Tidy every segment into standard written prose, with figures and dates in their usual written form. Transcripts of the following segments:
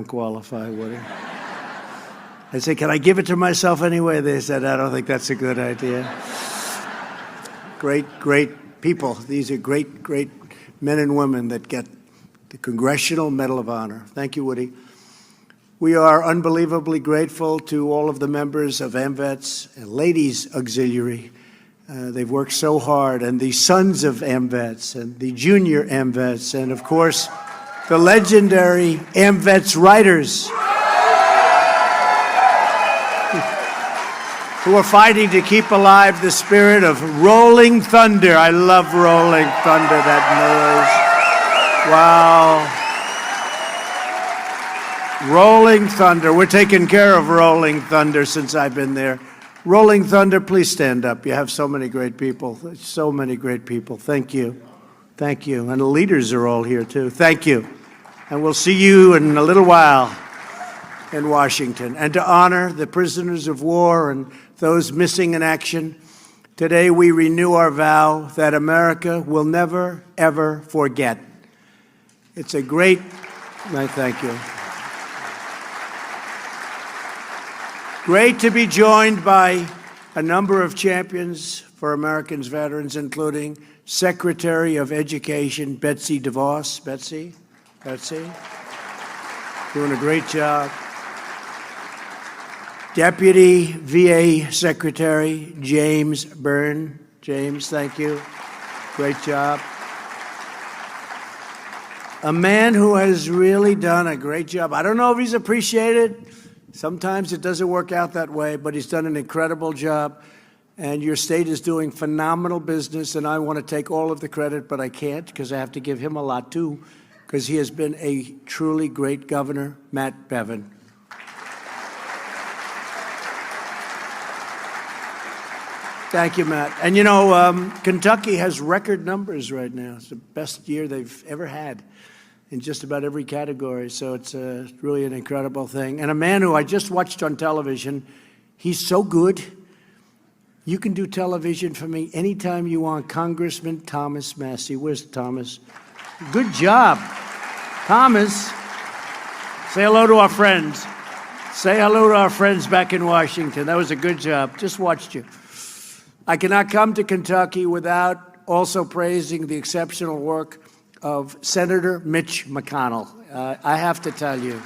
qualify, would it? I said, can I give it to myself anyway? They said, I don't think that's a good idea. Great people. These are great men and women that get the Congressional Medal of Honor. Thank you, Woody. We are unbelievably grateful to all of the members of AMVETS and Ladies Auxiliary. They've worked so hard, and the sons of AMVETS and the junior AMVETS, and of course, the legendary AMVETS writers who are fighting to keep alive the spirit of Rolling Thunder. I love Rolling Thunder, that noise. Wow. Rolling Thunder. We're taking care of Rolling Thunder since I've been there. Rolling Thunder, please stand up. You have so many great people. So many great people. Thank you. Thank you. And the leaders are all here, too. Thank you. And we'll see you in a little while in Washington. And to honor the prisoners of war and those missing in action, today we renew our vow that America will never, ever forget. It's a great, thank you. Great to be joined by a number of champions for Americans veterans, including Secretary of Education Betsy DeVos. Betsy, doing a great job. Deputy VA Secretary James Byrne. James, thank you. Great job. A man who has really done a great job. I don't know if he's appreciated. Sometimes it doesn't work out that way, but he's done an incredible job. And your state is doing phenomenal business, and I want to take all of the credit, but I can't because I have to give him a lot too, because he has been a truly great governor, Matt Bevin. Thank you, Matt. And you know, Kentucky has record numbers right now. It's the best year they've ever had in just about every category. So it's really an incredible thing. And a man who I just watched on television, he's so good. You can do television for me anytime you want. Congressman Thomas Massie. Where's Thomas? Good job. Thomas, say hello to our friends. Say hello to our friends back in Washington. That was a good job. Just watched you. I cannot come to Kentucky without also praising the exceptional work of Senator Mitch McConnell. I have to tell you,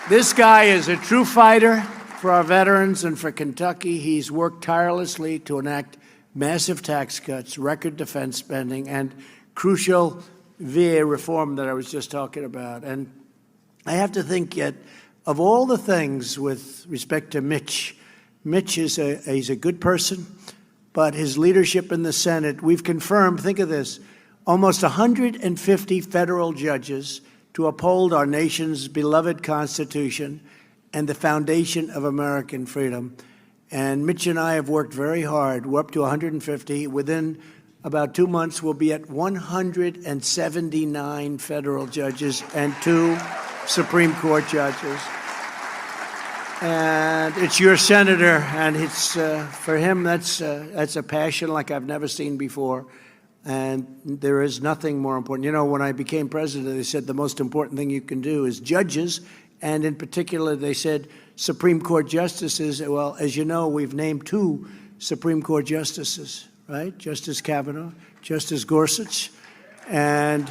this guy is a true fighter for our veterans and for Kentucky. He's worked tirelessly to enact massive tax cuts, record defense spending, and crucial VA reform that I was just talking about. And I have to think yet, of all the things with respect to Mitch is he's a good person, but his leadership in the Senate, we've confirmed, think of this, almost 150 federal judges to uphold our nation's beloved Constitution and the foundation of American freedom. And Mitch and I have worked very hard. We're up to 150. Within about 2 months, we'll be at 179 federal judges and 2 Supreme Court judges. And it's your senator, and it's for him, that's a passion like I've never seen before. And there is nothing more important. You know, when I became president, they said the most important thing you can do is judges, and in particular, they said Supreme Court justices. Well, as you know, we've named 2 Supreme Court justices, right? Justice Kavanaugh, Justice Gorsuch. And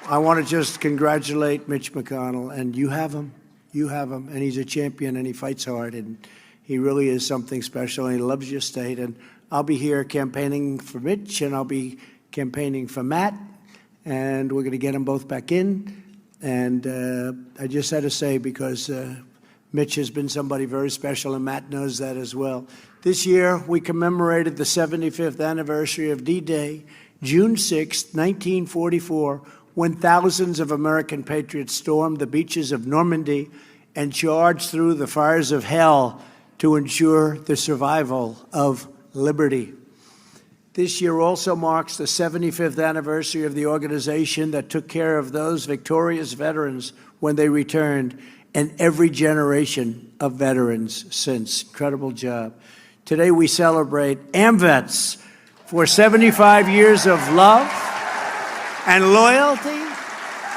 I want to just congratulate Mitch McConnell, and you have him. You have him, and he's a champion, and he fights hard, and he really is something special, and he loves your state. And I'll be here campaigning for Mitch, and I'll be campaigning for Matt, and we're going to get them both back in. And I just had to say, because Mitch has been somebody very special, and Matt knows that as well. This year, we commemorated the 75th anniversary of D-Day, June 6, 1944, when thousands of American patriots stormed the beaches of Normandy and charged through the fires of hell to ensure the survival of liberty. This year also marks the 75th anniversary of the organization that took care of those victorious veterans when they returned, and every generation of veterans since. Incredible job. Today we celebrate AMVETS for 75 years of love and loyalty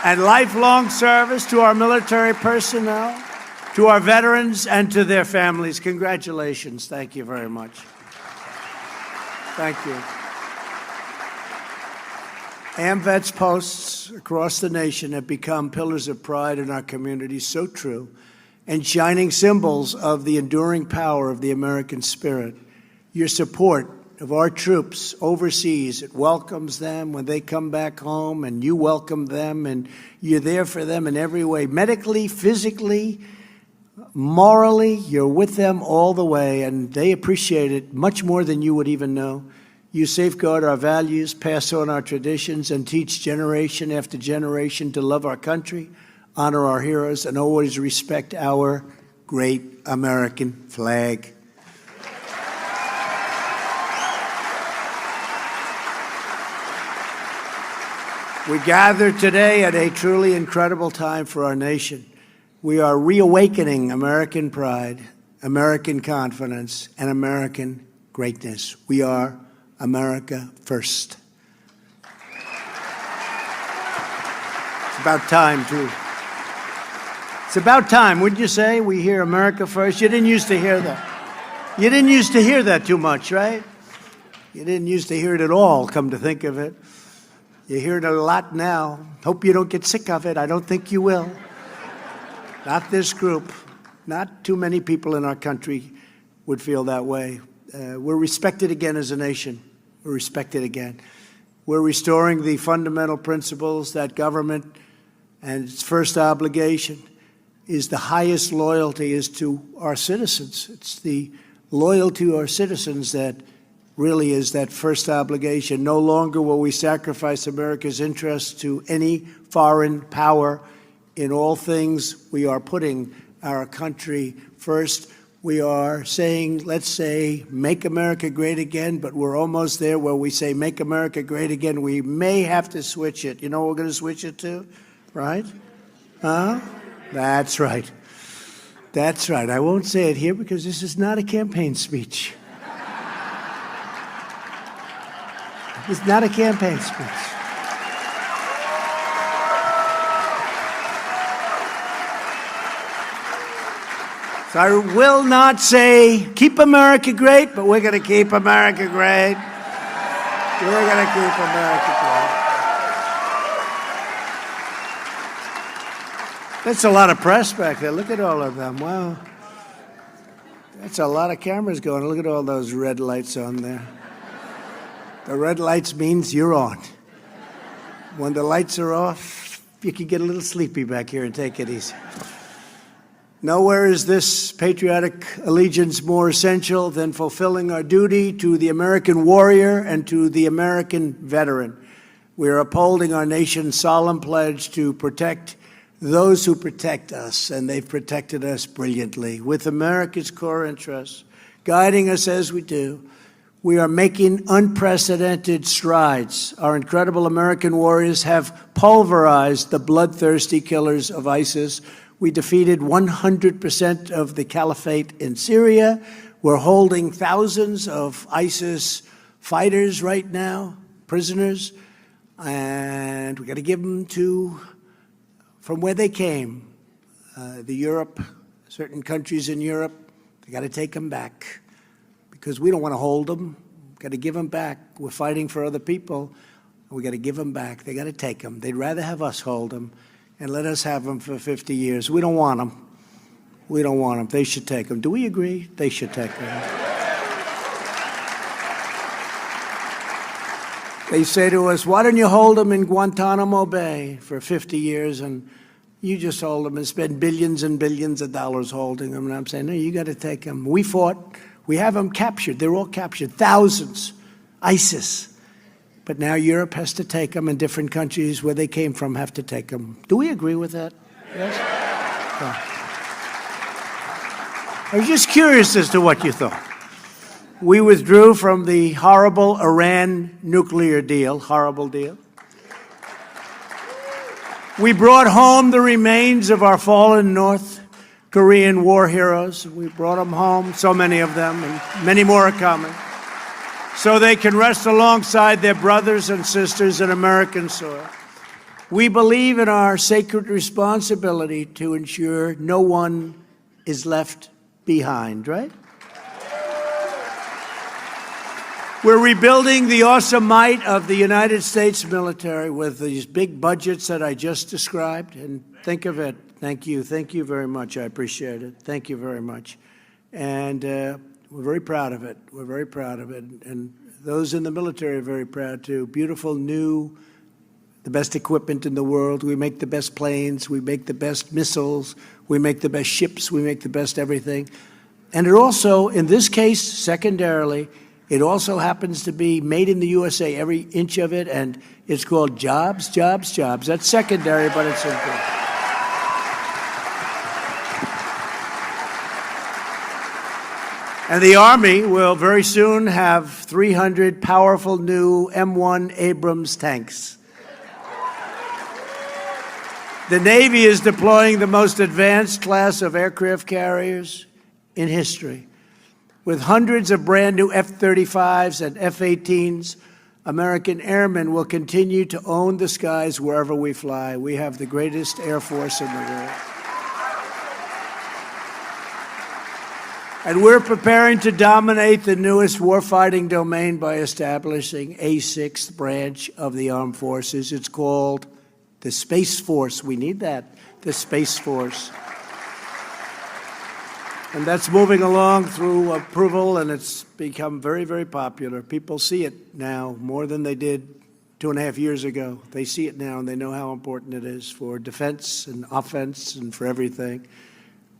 and lifelong service to our military personnel, to our veterans, and to their families. Congratulations. Thank you very much. Thank you. AMVETS posts across the nation have become pillars of pride in our community, so true, and shining symbols of the enduring power of the American spirit. Your support of our troops overseas, it welcomes them when they come back home, and you welcome them, and you're there for them in every way, medically, physically, morally. You're with them all the way, and they appreciate it much more than you would even know. You safeguard our values, pass on our traditions, and teach generation after generation to love our country, honor our heroes, and always respect our great American flag. We gather today at a truly incredible time for our nation. We are reawakening American pride, American confidence, and American greatness. We are America first. It's about time, too. It's about time, wouldn't you say? We hear America first. You didn't used to hear that. You didn't used to hear that too much, right? You didn't used to hear it at all, come to think of it. You hear it a lot now. Hope you don't get sick of it. I don't think you will. Not this group. Not too many people in our country would feel that way. We're respected again as a nation. We're respected again. We're restoring the fundamental principles that government and its first obligation is the highest loyalty is to our citizens. It's the loyalty to our citizens that really is that first obligation. No longer will we sacrifice America's interests to any foreign power. In all things, we are putting our country first. We are saying, let's say, make America great again, but we're almost there where we say, make America great again. We may have to switch it. You know what we're going to switch it to, right? Huh? That's right. That's right. I won't say it here because this is not a campaign speech. It's not a campaign speech. So I will not say, keep America great, but we're going to keep America great. We're going to keep America great. That's a lot of press back there. Look at all of them. Wow. That's a lot of cameras going. Look at all those red lights on there. The red lights means you're on. When the lights are off, you can get a little sleepy back here and take it easy. Nowhere is this patriotic allegiance more essential than fulfilling our duty to the American warrior and to the American veteran. We are upholding our nation's solemn pledge to protect those who protect us, and they've protected us brilliantly. With America's core interests guiding us as we do, we are making unprecedented strides. Our incredible American warriors have pulverized the bloodthirsty killers of ISIS. We defeated 100% of the caliphate in Syria. We're holding thousands of ISIS fighters right now, prisoners, and we got to give them from where they came. Certain countries in Europe, they got to take them back because we don't want to hold them. Got to give them back. We're fighting for other people. We got to give them back. They got to take them. They'd rather have us hold them and let us have them for 50 years. We don't want them. We don't want them. They should take them. Do we agree? They should take them. They say to us, why don't you hold them in Guantanamo Bay for 50 years and you just hold them and spend billions and billions of dollars holding them? And I'm saying, no, you got to take them. We fought. We have them captured. They're all captured. Thousands. ISIS. But now Europe has to take them, and different countries where they came from have to take them. Do we agree with that? Yes? I was just curious as to what you thought. We withdrew from the horrible Iran nuclear deal. Horrible deal. We brought home the remains of our fallen North Korean war heroes. We brought them home, so many of them, and many more are coming, so they can rest alongside their brothers and sisters in American soil. We believe in our sacred responsibility to ensure no one is left behind, right? We're rebuilding the awesome might of the United States military with these big budgets that I just described. And think of it. Thank you. Thank you very much. I appreciate it. Thank you very much. And we're very proud of it. We're very proud of it. And those in the military are very proud, too. Beautiful, new, the best equipment in the world. We make the best planes. We make the best missiles. We make the best ships. We make the best everything. And it also, in this case, secondarily, it also happens to be made in the USA, every inch of it, and it's called jobs, jobs, jobs. That's secondary, but it's important. And the Army will very soon have 300 powerful new M1 Abrams tanks. The Navy is deploying the most advanced class of aircraft carriers in history. With hundreds of brand new F-35s and F-18s, American airmen will continue to own the skies wherever we fly. We have the greatest Air Force in the world. And we're preparing to dominate the newest warfighting domain by establishing a sixth branch of the armed forces. It's called the Space Force. We need that, the Space Force. And that's moving along through approval, and it's become very, very popular. People see it now more than they did 2.5 years ago. They see it now, and they know how important it is for defense and offense and for everything.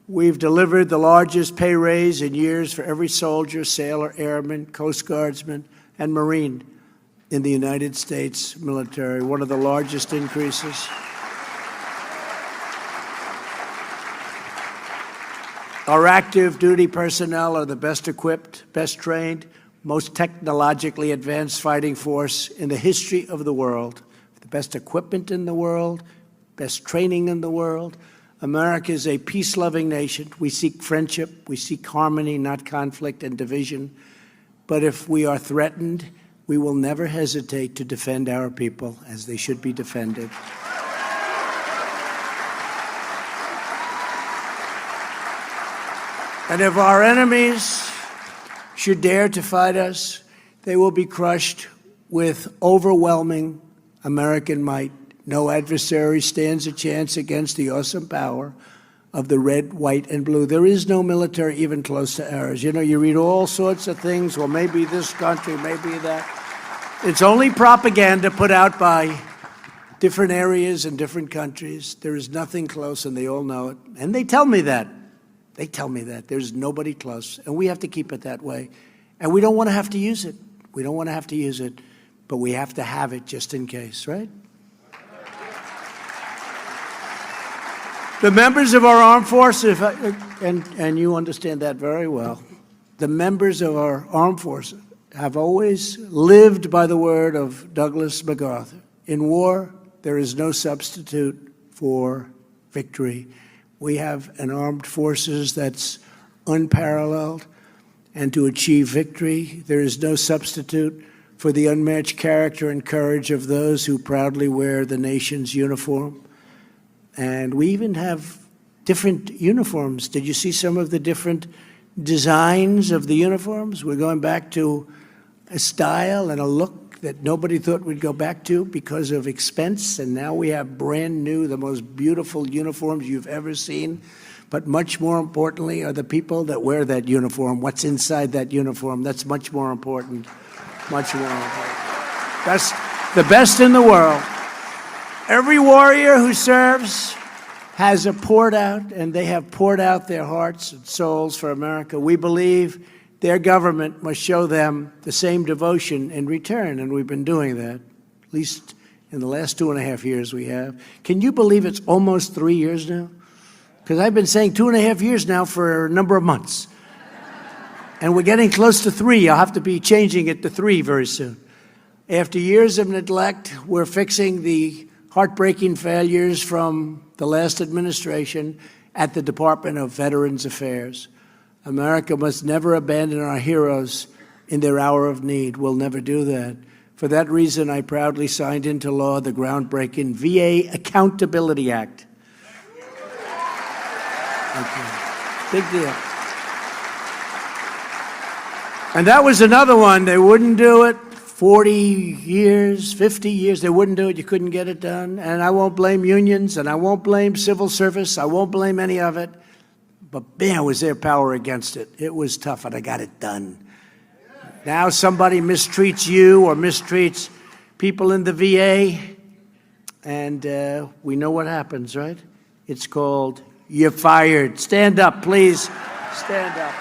We've delivered the largest pay raise in years for every soldier, sailor, airman, Coast Guardsman, and Marine in the United States military, one of the largest increases. Our active duty personnel are the best equipped, best trained, most technologically advanced fighting force in the history of the world. The best equipment in the world, best training in the world. America is a peace-loving nation. We seek friendship, we seek harmony, not conflict and division. But if we are threatened, we will never hesitate to defend our people as they should be defended. And if our enemies should dare to fight us, they will be crushed with overwhelming American might. No adversary stands a chance against the awesome power of the red, white, and blue. There is no military even close to ours. You know, you read all sorts of things, well, maybe this country, maybe that. It's only propaganda put out by different areas and different countries. There is nothing close, and they all know it. And they tell me that. They tell me that. There's nobody close, and we have to keep it that way. And we don't want to have to use it. We don't want to have to use it, but we have to have it just in case, right? The members of our armed forces, and you understand that very well, the members of our armed forces have always lived by the word of Douglas MacArthur. In war, there is no substitute for victory. We have an armed forces that's unparalleled, and to achieve victory, there is no substitute for the unmatched character and courage of those who proudly wear the nation's uniform. And we even have different uniforms. Did you see some of the different designs of the uniforms? We're going back to a style and a look that nobody thought we'd go back to because of expense, and now we have brand new, the most beautiful uniforms you've ever seen. But much more importantly are the people that wear that uniform, what's inside that uniform. That's much more important, much more important. That's the best in the world. Every warrior who serves has poured out, and they have poured out their hearts and souls for America. We believe their government must show them the same devotion in return, and we've been doing that, at least in the last 2.5 years we have. Can you believe it's almost 3 years now? Because I've been saying 2.5 years now for a number of months. And we're getting close to 3. I'll have to be changing it to 3 very soon. After years of neglect, we're fixing the heartbreaking failures from the last administration at the Department of Veterans Affairs. America must never abandon our heroes in their hour of need. We'll never do that. For that reason, I proudly signed into law the groundbreaking VA Accountability Act. Big deal. And that was another one. They wouldn't do it. 40 years, 50 years, they wouldn't do it. You couldn't get it done. And I won't blame unions, and I won't blame civil service. I won't blame any of it. But man, was there power against it. It was tough, and I got it done. Now somebody mistreats you or mistreats people in the VA, and we know what happens, right? It's called, you're fired. Stand up, please. Stand up.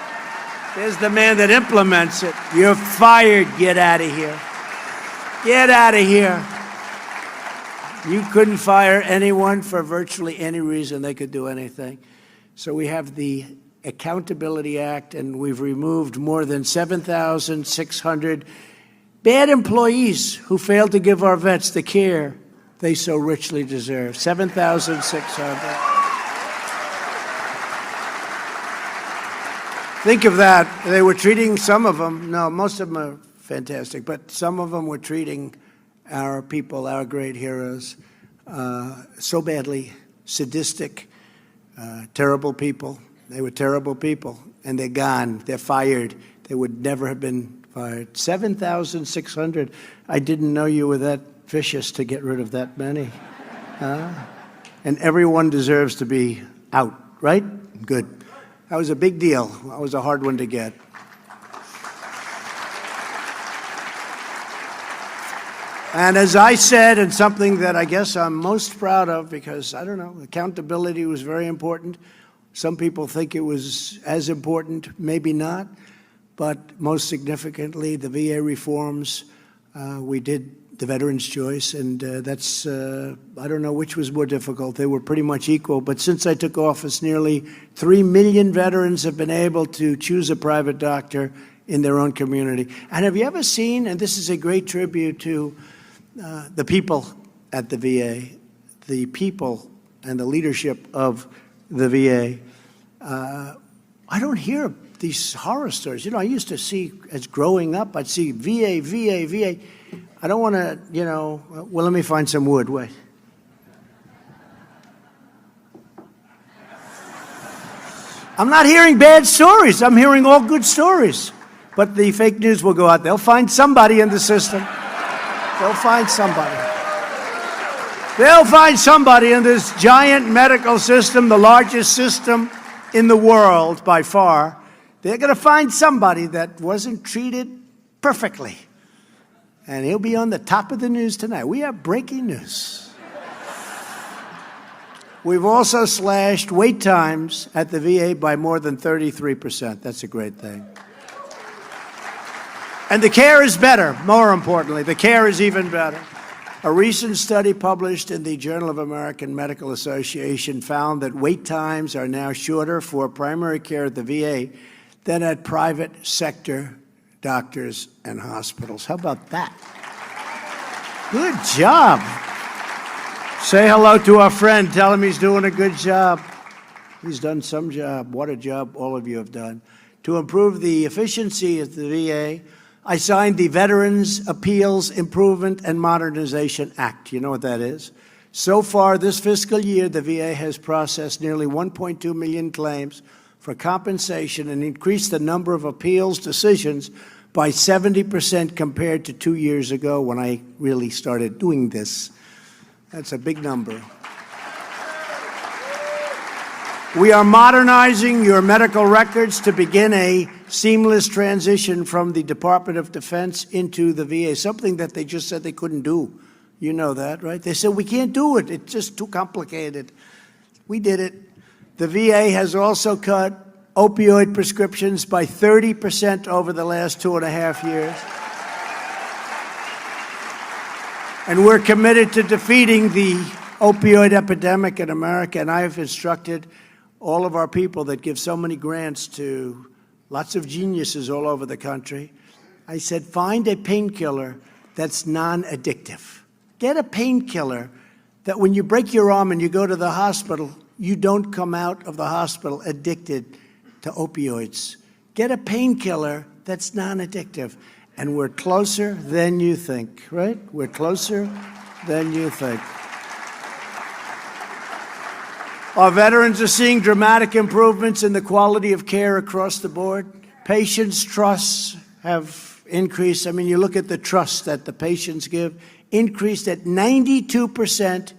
There's the man that implements it. You're fired. Get out of here. Get out of here. You couldn't fire anyone for virtually any reason. They could do anything. So we have the Accountability Act, and we've removed more than 7,600 bad employees who failed to give our vets the care they so richly deserve. 7,600. Think of that. They were treating some of them, no, most of them are fantastic, but some of them were treating our people, our great heroes, so badly, sadistic, terrible people. They were terrible people, and they're gone. They're fired. They would never have been fired. 7,600. I didn't know you were that vicious to get rid of that many. And everyone deserves to be out, right? Good. That was a big deal. That was a hard one to get. And as I said, and something that I guess I'm most proud of, because, I don't know, accountability was very important. Some people think it was as important, maybe not. But most significantly, the VA reforms, we did the Veterans' Choice, and that's, I don't know which was more difficult. They were pretty much equal. But since I took office, nearly 3 million veterans have been able to choose a private doctor in their own community. And have you ever seen, and this is a great tribute to the people at the VA, the people and the leadership of the VA, I don't hear these horror stories. You know, I used to see, as growing up, I'd see VA, VA, VA. I don't want to, you know, well, let me find some wood. Wait. I'm not hearing bad stories. I'm hearing all good stories. But the fake news will go out. They'll find somebody in the system. They'll find somebody. They'll find somebody in this giant medical system, the largest system in the world by far. They're going to find somebody that wasn't treated perfectly. And he'll be on the top of the news tonight. We have breaking news. We've also slashed wait times at the VA by more than 33%. That's a great thing. And the care is better, more importantly. The care is even better. A recent study published in the Journal of American Medical Association found that wait times are now shorter for primary care at the VA than at private sector doctors and hospitals. How about that? Good job. Say hello to our friend. Tell him he's doing a good job. He's done some job. What a job all of you have done. To improve the efficiency of the VA, I signed the Veterans Appeals Improvement and Modernization Act. You know what that is? So far this fiscal year, the VA has processed nearly 1.2 million claims for compensation and increased the number of appeals decisions by 70% compared to 2 years ago when I really started doing this. That's a big number. We are modernizing your medical records to begin a seamless transition from the Department of Defense into the VA, something that they just said they couldn't do. You know that, right? They said, we can't do it. It's just too complicated. We did it. The VA has also cut opioid prescriptions by 30% over the last 2.5 years. And we're committed to defeating the opioid epidemic in America, and I have instructed all of our people that give so many grants to lots of geniuses all over the country. I said, find a painkiller that's non-addictive. Get a painkiller that when you break your arm and you go to the hospital, you don't come out of the hospital addicted to opioids. Get a painkiller that's non-addictive. And we're closer than you think, right? We're closer than you think. Our veterans are seeing dramatic improvements in the quality of care across the board. Patients' trusts have increased. I mean, you look at the trust that the patients give, increased at 92%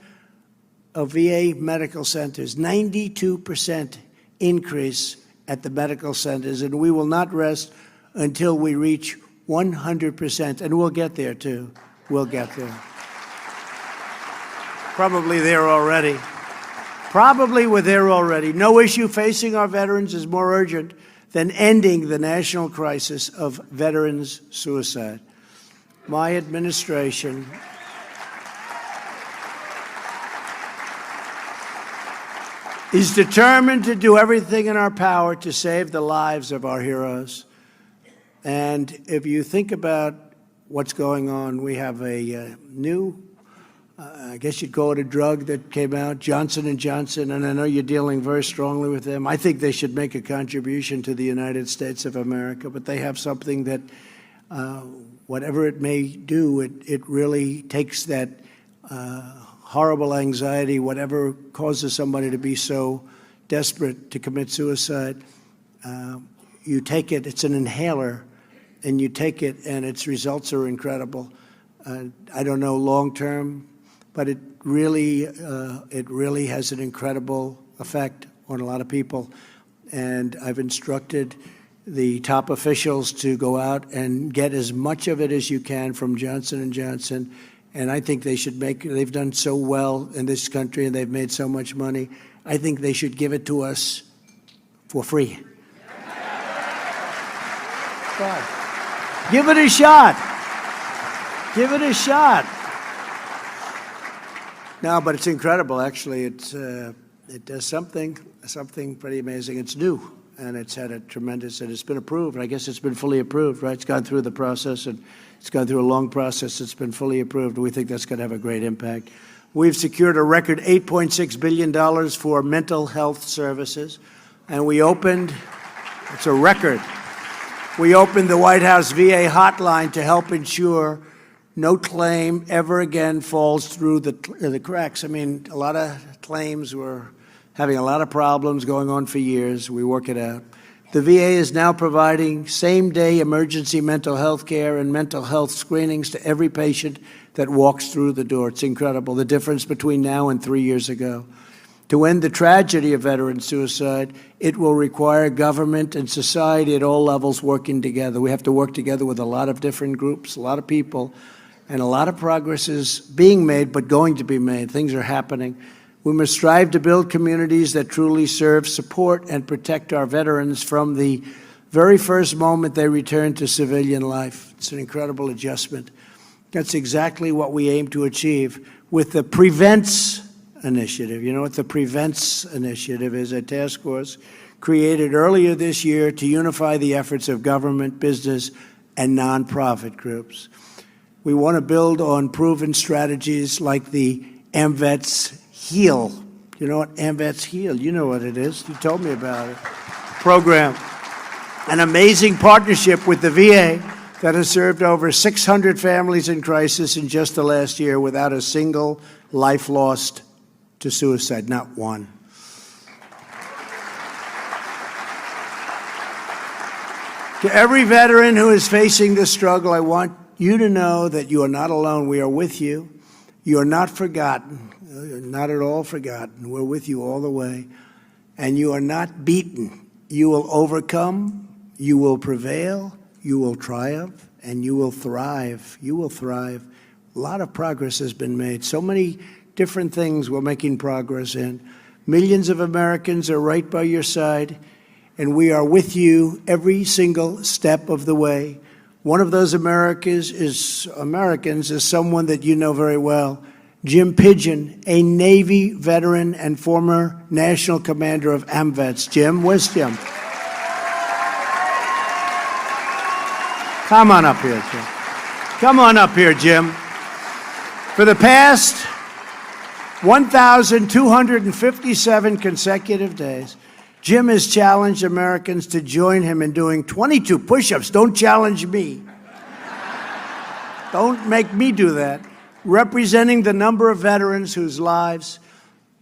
of VA medical centers, 92% increase at the medical centers, and we will not rest until we reach 100%, and we'll get there too. We'll get there. Probably there already. Probably we're there already. No issue facing our veterans is more urgent than ending the national crisis of veterans suicide. My administration is determined to do everything in our power to save the lives of our heroes. And if you think about what's going on, we have a new, I guess you'd call it a drug that came out, Johnson & Johnson, and I know you're dealing very strongly with them. I think they should make a contribution to the United States of America, but they have something that, whatever it may do, it really takes that horrible anxiety, whatever causes somebody to be so desperate to commit suicide. You take it, it's an inhaler, and you take it, and its results are incredible. I don't know long term, but it really has an incredible effect on a lot of people. And I've instructed the top officials to go out and get as much of it as you can from Johnson & Johnson. And I think they should they've done so well in this country and they've made so much money. I think they should give it to us for free. God. Give it a shot. Give it a shot. No, but it's incredible, actually. It does something pretty amazing. It's new, and it's had a tremendous, and it's been approved. I guess it's been fully approved, right? It's gone through the process, and it's gone through a long process. It's been fully approved. We think that's going to have a great impact. We've secured a record $8.6 billion for mental health services, and we opened, it's a record, we opened the White House VA hotline to help ensure no claim ever again falls through the cracks. I mean, a lot of claims were having a lot of problems going on for years. We work it out. The VA is now providing same-day emergency mental health care and mental health screenings to every patient that walks through the door. It's incredible, the difference between now and 3 years ago. To end the tragedy of veteran suicide, it will require government and society at all levels working together. We have to work together with a lot of different groups, a lot of people, and a lot of progress is being made, but going to be made. Things are happening. We must strive to build communities that truly serve, support, and protect our veterans from the very first moment they return to civilian life. It's an incredible adjustment. That's exactly what we aim to achieve with the Prevents Initiative. You know what the Prevents Initiative is? A task force created earlier this year to unify the efforts of government, business, and nonprofit groups. We want to build on proven strategies like the AMVETS Heal. You know what AMVETS Heal? You know what it is. You told me about it. Program. An amazing partnership with the VA that has served over 600 families in crisis in just the last year without a single life lost to suicide, not one. To every veteran who is facing this struggle, I want you to know that you are not alone. We are with you. You are not forgotten, not at all forgotten. We're with you all the way. And you are not beaten. You will overcome, you will prevail, you will triumph, and you will thrive. You will thrive. A lot of progress has been made. So many different things we're making progress in. Millions of Americans are right by your side, and we are with you every single step of the way. One of those Americans is someone that you know very well, Jim Pigeon, a Navy veteran and former national commander of AMVETS. Jim, where's Jim? Come on up here, Jim. Come on up here, Jim. For the past 1,257 consecutive days, Jim has challenged Americans to join him in doing 22 push-ups. Don't challenge me. Don't make me do that. Representing the number of veterans whose lives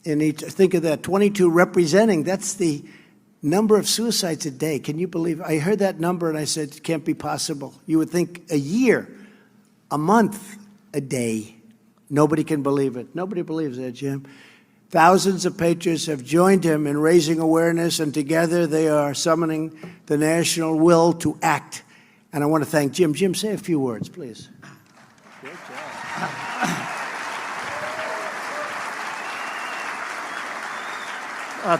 in each, think of that, 22 representing, that's the number of suicides a day. Can you believe it? I heard that number and I said, it can't be possible. You would think a year, a month, a day. Nobody can believe it. Nobody believes that, Jim. Thousands of patriots have joined him in raising awareness, and together they are summoning the national will to act. And I want to thank Jim. Jim, say a few words, please. Great job.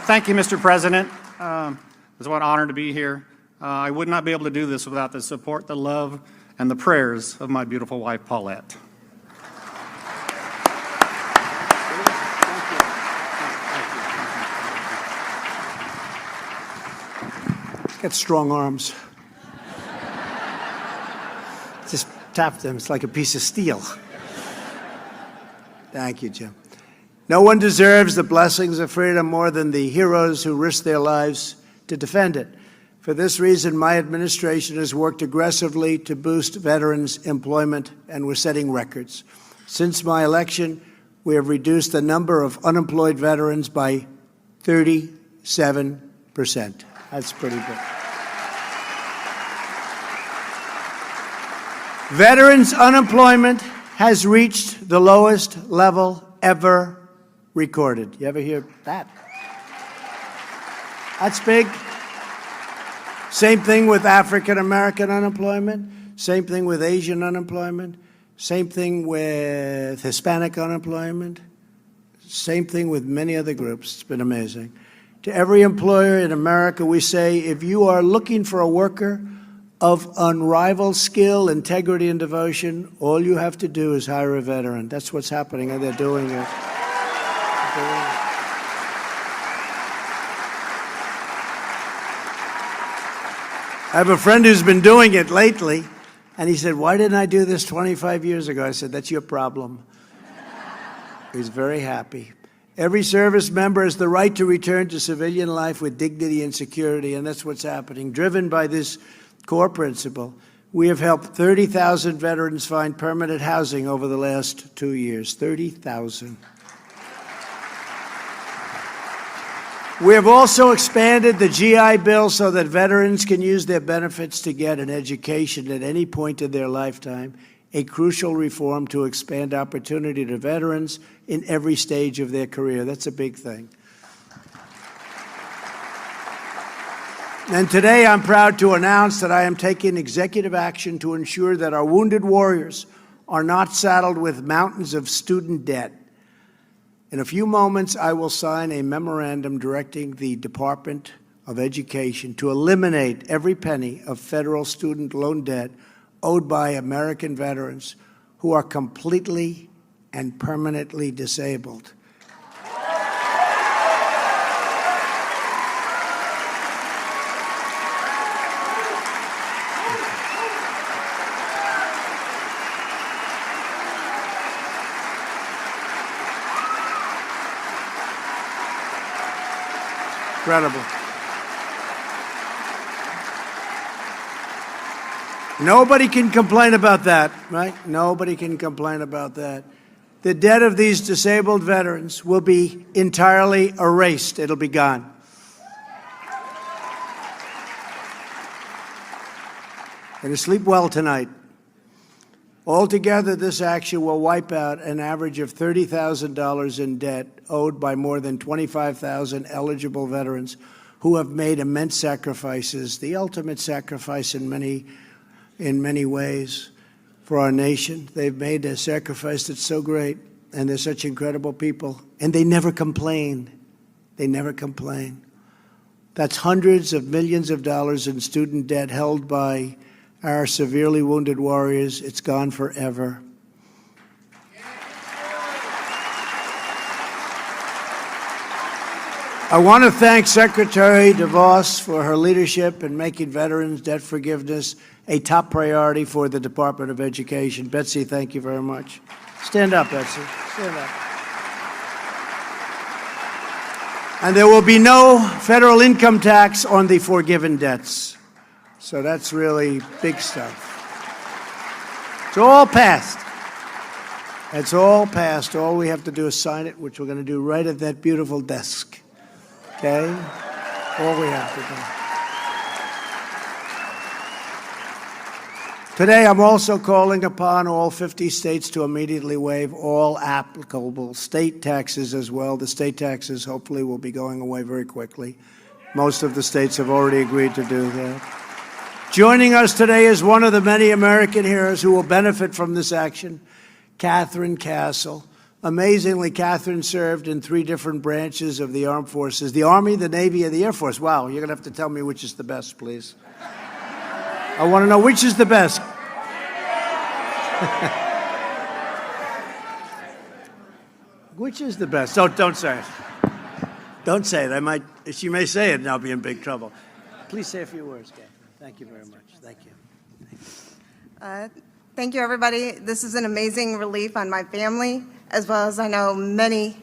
Thank you, Mr. President. It's what an honor to be here. I would not be able to do this without the support, the love, and the prayers of my beautiful wife, Paulette. Got strong arms. Just tap them. It's like a piece of steel. Thank you, Jim. No one deserves the blessings of freedom more than the heroes who risked their lives to defend it. For this reason, my administration has worked aggressively to boost veterans' employment, and we're setting records. Since my election, we have reduced the number of unemployed veterans by 37%. That's pretty good. Veterans' unemployment has reached the lowest level ever recorded. You ever hear that? That's big. Same thing with African American unemployment. Same thing with Asian unemployment. Same thing with Hispanic unemployment. Same thing with many other groups. It's been amazing. To every employer in America, we say, if you are looking for a worker of unrivaled skill, integrity, and devotion, all you have to do is hire a veteran. That's what's happening, and they're doing it. I have a friend who's been doing it lately, and he said, why didn't I do this 25 years ago? I said, that's your problem. He's very happy. Every service member has the right to return to civilian life with dignity and security, and that's what's happening. Driven by this core principle, we have helped 30,000 veterans find permanent housing over the last 2 years. 30,000. We have also expanded the GI Bill so that veterans can use their benefits to get an education at any point in their lifetime, a crucial reform to expand opportunity to veterans in every stage of their career. That's a big thing. And today I'm proud to announce that I am taking executive action to ensure that our wounded warriors are not saddled with mountains of student debt. In a few moments, I will sign a memorandum directing the Department of Education to eliminate every penny of federal student loan debt owed by American veterans who are completely and permanently disabled. Incredible. Nobody can complain about that, right? Nobody can complain about that. The debt of these disabled veterans will be entirely erased. It'll be gone. And to sleep well tonight. Altogether, this action will wipe out an average of $30,000 in debt owed by more than 25,000 eligible veterans who have made immense sacrifices, the ultimate sacrifice in many ways for our nation. They've made a sacrifice that's so great, and they're such incredible people, and they never complain. They never complain. That's hundreds of millions of dollars in student debt held by our severely wounded warriors. It's gone forever. I want to thank Secretary DeVos for her leadership in making veterans debt forgiveness a top priority for the Department of Education. Betsy, thank you very much. Stand up, Betsy. Stand up. And there will be no federal income tax on the forgiven debts. So that's really big stuff. It's all passed. It's all passed. All we have to do is sign it, which we're going to do right at that beautiful desk. Okay? All we have to do. Today, I'm also calling upon all 50 states to immediately waive all applicable state taxes as well. The state taxes hopefully will be going away very quickly. Most of the states have already agreed to do that. Joining us today is one of the many American heroes who will benefit from this action, Catherine Castle. Amazingly, Catherine served in 3 different branches of the armed forces, the Army, the Navy, and the Air Force. Wow, you're going to have to tell me which is the best, please. I want to know which is the best. Which is the best? Don't say it. Don't say it. She may say it and I'll be in big trouble. Please say a few words, Catherine. Thank you very much. Thank you. Thank you, everybody. This is an amazing relief on my family, as well as I know many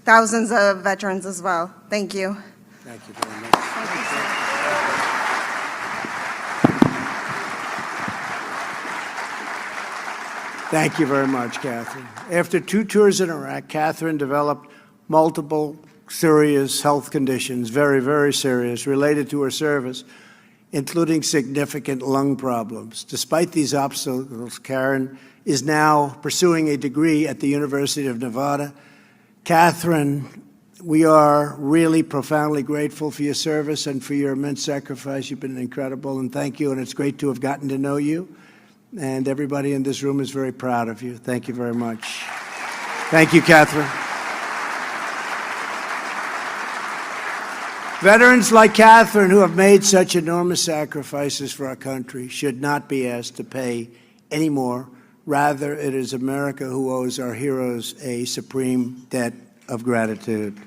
thousands of veterans as well. Thank you. Thank you very much. Thank you, sir. Thank you very much, Catherine. After 2 tours in Iraq, Catherine developed multiple serious health conditions, very, very serious, related to her service, including significant lung problems. Despite these obstacles, Karen is now pursuing a degree at the University of Nevada. Catherine, we are really profoundly grateful for your service and for your immense sacrifice. You've been incredible, and thank you, and it's great to have gotten to know you. And everybody in this room is very proud of you. Thank you very much. Thank you, Catherine. Veterans like Catherine, who have made such enormous sacrifices for our country, should not be asked to pay any more. Rather, it is America who owes our heroes a supreme debt of gratitude.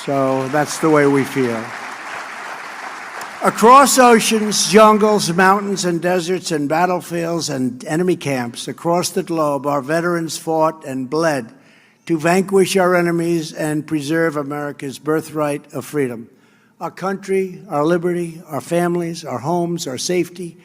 So that's the way we feel. Across oceans, jungles, mountains, and deserts, and battlefields, and enemy camps across the globe, our veterans fought and bled to vanquish our enemies and preserve America's birthright of freedom. Our country, our liberty, our families, our homes, our safety,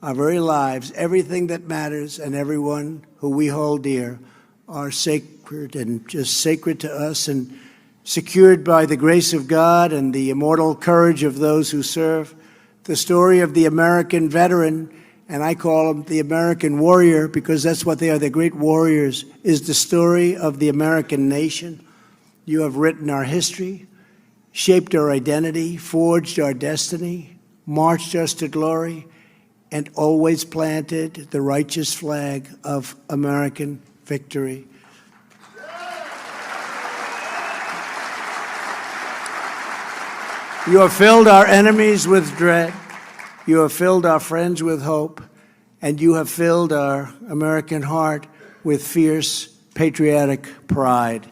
our very lives, everything that matters and everyone who we hold dear are sacred and just sacred to us and secured by the grace of God and the immortal courage of those who serve. The story of the American veteran, and I call them the American warrior because that's what they are, they're great warriors, is the story of the American nation. You have written our history, shaped our identity, forged our destiny, marched us to glory, and always planted the righteous flag of American victory. You have filled our enemies with dread, you have filled our friends with hope, and you have filled our American heart with fierce patriotic pride.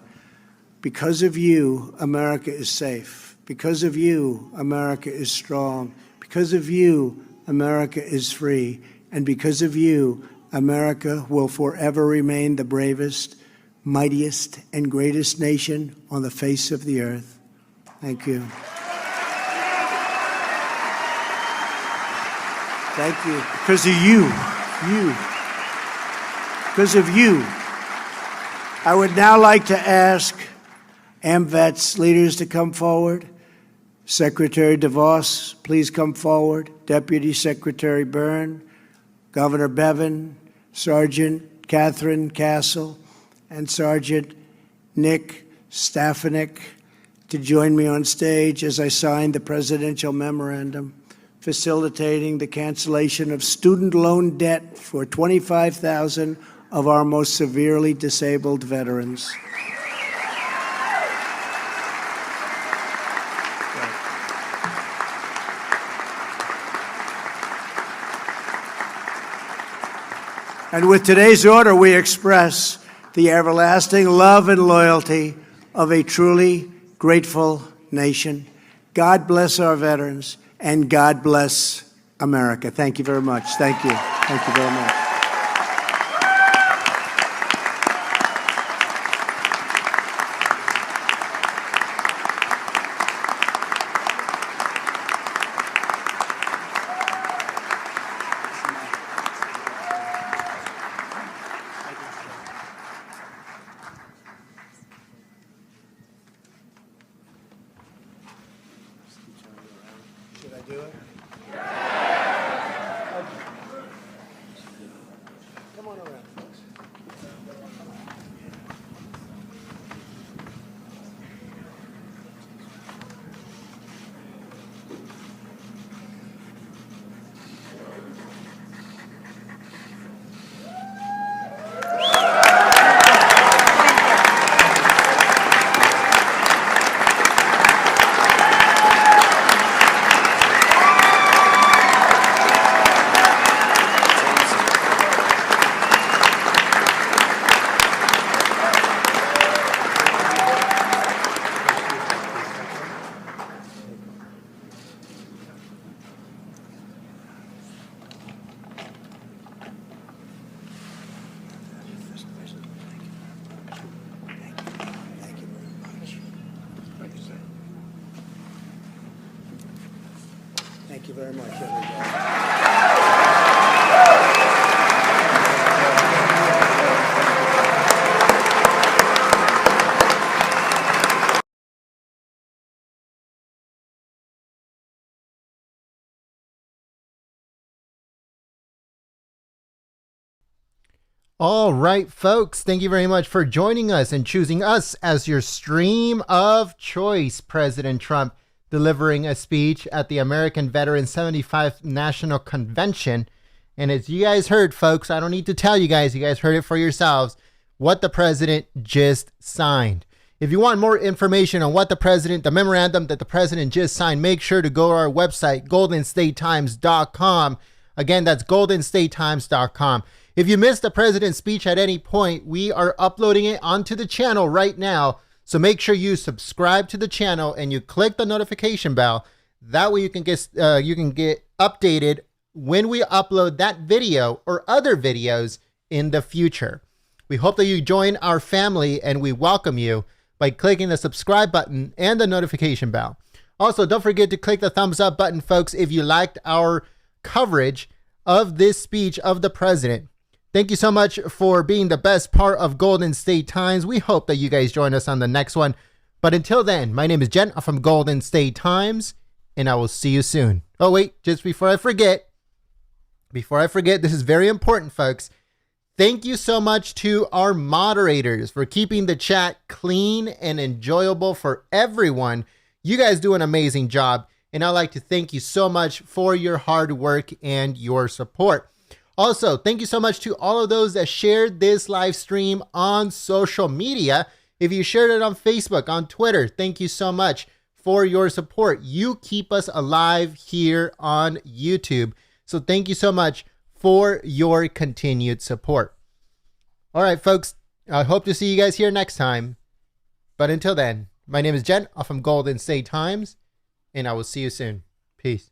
Because of you, America is safe. Because of you, America is strong. Because of you, America is free. And because of you, America will forever remain the bravest, mightiest, and greatest nation on the face of the earth. Thank you. Thank you. Because of because of you. I would now like to ask AMVETS leaders to come forward. Secretary DeVos, please come forward. Deputy Secretary Byrne, Governor Bevin, Sergeant Catherine Castle, and Sergeant Nick Stefanik to join me on stage as I sign the presidential memorandum facilitating the cancellation of student loan debt for 25,000 of our most severely disabled veterans. And with today's order, we express the everlasting love and loyalty of a truly grateful nation. God bless our veterans, and God bless America. Thank you very much. Thank you. Thank you very much. do it? Come on around, folks. Thank you very much. Thank you very much, everybody. All right, folks, thank you very much for joining us and choosing us as your stream of choice. President Trump delivering a speech at the American Veterans 75th National Convention. And as you guys heard, folks, I don't need to tell you guys heard it for yourselves, what the president just signed. If you want more information on what the memorandum that the president just signed, make sure to go to our website, goldenstatetimes.com. Again, that's goldenstatetimes.com. If you missed the president's speech at any point, we are uploading it onto the channel right now. So make sure you subscribe to the channel and you click the notification bell. That way you can get updated when we upload that video or other videos in the future. We hope that you join our family, and we welcome you by clicking the subscribe button and the notification bell. Also, don't forget to click the thumbs up button, folks, if you liked our coverage of this speech of the president. Thank you so much for being the best part of Golden State Times. We hope that you guys join us on the next one. But until then, my name is Jen from Golden State Times, and I will see you soon. Oh, wait, just before I forget, this is very important, folks. Thank you so much to our moderators for keeping the chat clean and enjoyable for everyone. You guys do an amazing job, and I'd like to thank you so much for your hard work and your support. Also, thank you so much to all of those that shared this live stream on social media. If you shared it on Facebook, on Twitter, thank you so much for your support. You keep us alive here on YouTube. So thank you so much for your continued support. All right, folks, I hope to see you guys here next time. But until then, my name is Jen from Golden State Times, and I will see you soon. Peace.